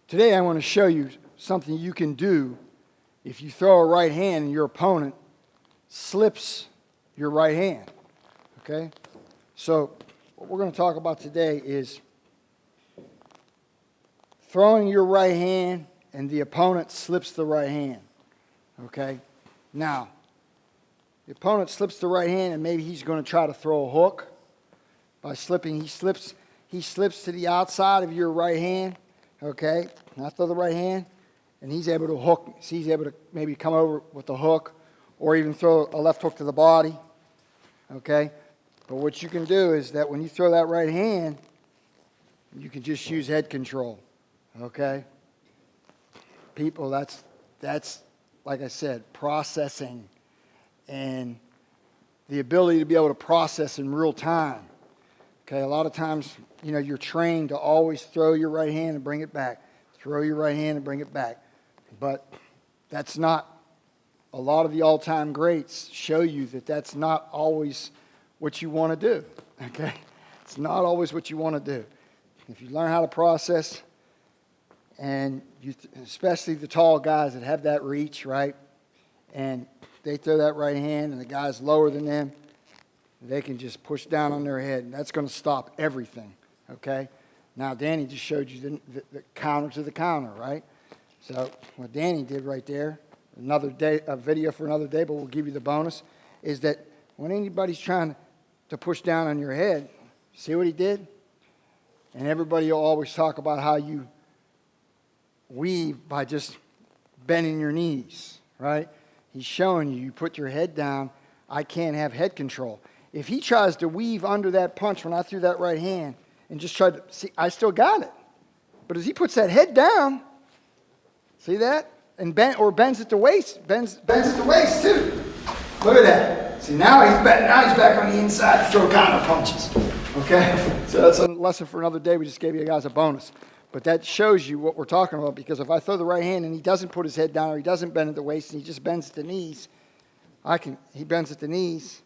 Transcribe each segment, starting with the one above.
Today I want to show you something you can do if you throw a right hand and your opponent slips your right hand. Okay? So what we're going to talk about today is throwing your right hand and the opponent slips the right hand. Okay? Now, the opponent slips the right hand and maybe he's going to try to throw a hook. By slipping, he slips to the outside of your right hand. Okay? And I throw the right hand and he's able to hook. So he's able to maybe come over with the hook or even throw a left hook to the body. Okay? But what you can do is that when you throw that right hand, you can just use head control. Okay? People, that's like I said, processing and the ability to be able to process in real time. Okay, a lot of times, you're trained to always throw your right hand and bring it back. Throw your right hand and bring it back. But that's not, a lot of the all-time greats show you that that's not always what you want to do. Okay? It's not always what you want to do. If you learn how to process, and especially the tall guys that have that reach, right? And they throw that right hand and the guy's lower than them, they can just push down on their head, and that's going to stop everything, okay? Now, Danny just showed you the counter to the counter, right? So what Danny did right there, another day, a video for another day, but we'll give you the bonus, is that when anybody's trying to push down on your head, see what he did? And everybody will always talk about how you weave by just bending your knees, right? He's showing you put your head down. I can't have head control. If he tries to weave under that punch when I threw that right hand and just tried to, see, I still got it. But as he puts that head down, see that? And bends at the waist, bends at the waist too. Look at that. See, now he's back on the inside to throw counter punches. Okay? So that's a lesson for another day. We just gave you guys a bonus. But that shows you what we're talking about, because if I throw the right hand and he doesn't put his head down or he doesn't bend at the waist and he just bends at the knees, he bends at the knees,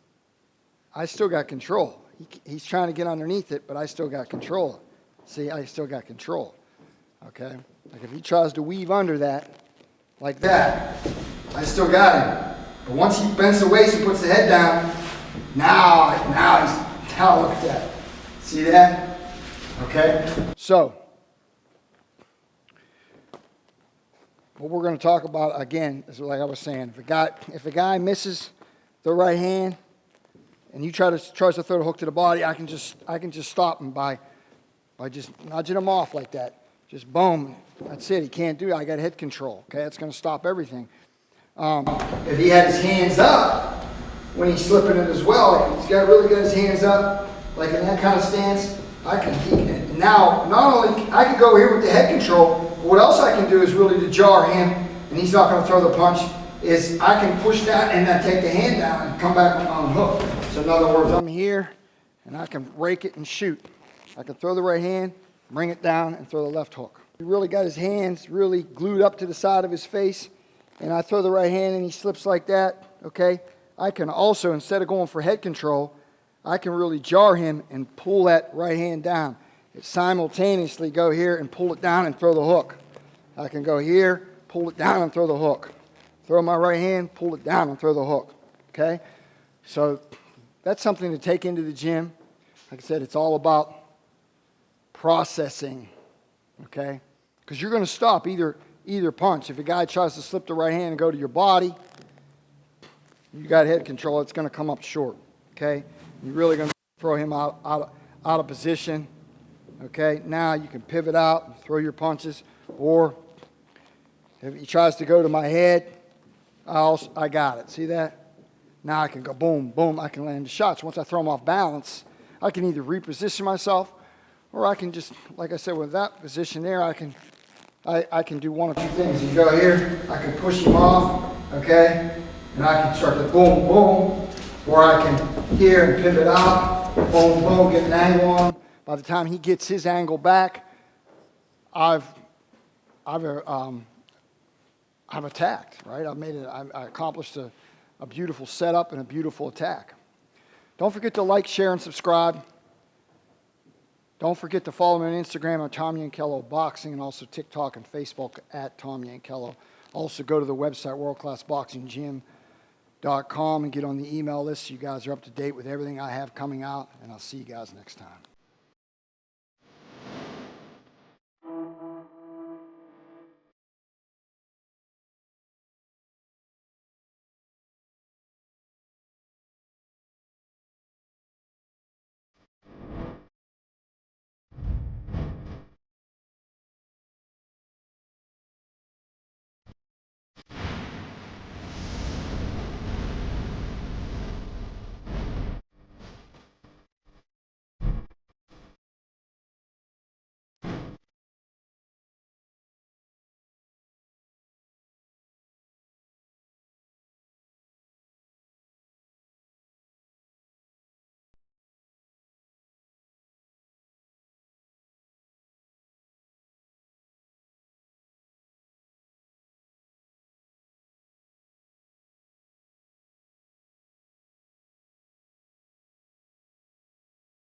I still got control. He's trying to get underneath it, but I still got control. See, I still got control. Okay? Like if he tries to weave under that, like that, I still got him. But once he bends the waist and puts the head down, now look at that. See that? Okay? So, what we're going to talk about again is like I was saying. If a guy misses the right hand and you tries to throw the hook to the body, I can just stop him by just nudging him off like that. Just boom. That's it. He can't do it. I got head control. Okay, that's going to stop everything. If he had his hands up when he's slipping it as well, he's got really got his hands up like in that kind of stance. Now not only I can go here with the head control. What else I can do is really to jar him, and he's not going to throw the punch, is I can push down and then take the hand down and come back on hook. So in other words, I'm here, and I can rake it and shoot. I can throw the right hand, bring it down, and throw the left hook. He really got his hands really glued up to the side of his face, and I throw the right hand and he slips like that, okay? I can also, instead of going for head control, I can really jar him and pull that right hand down. Simultaneously go here and pull it down and throw the hook. I can go here, pull it down and throw the hook. Throw my right hand, pull it down and throw the hook. Okay? So that's something to take into the gym. Like I said, it's all about processing. Okay? Because you're going to stop either punch. If a guy tries to slip the right hand and go to your body, you got head control, it's going to come up short. Okay? You're really going to throw him out of position. Okay, now you can pivot out and throw your punches, or if he tries to go to my head, I got it. See that? Now I can go boom, boom, I can land the shots. Once I throw them off balance, I can either reposition myself, or I can just, like I said, with that position there, I can do one of two things. You go here, I can push him off, okay, and I can start to boom, boom, or I can here and pivot out, boom, boom, get an angle on him. By the time he gets his angle back, I've attacked, right? I accomplished a beautiful setup and a beautiful attack. Don't forget to like, share, and subscribe. Don't forget to follow me on Instagram on Tom Yankello Boxing, and also TikTok and Facebook at Tom Yankello. Also go to the website worldclassboxinggym.com and get on the email list so you guys are up to date with everything I have coming out, and I'll see you guys next time.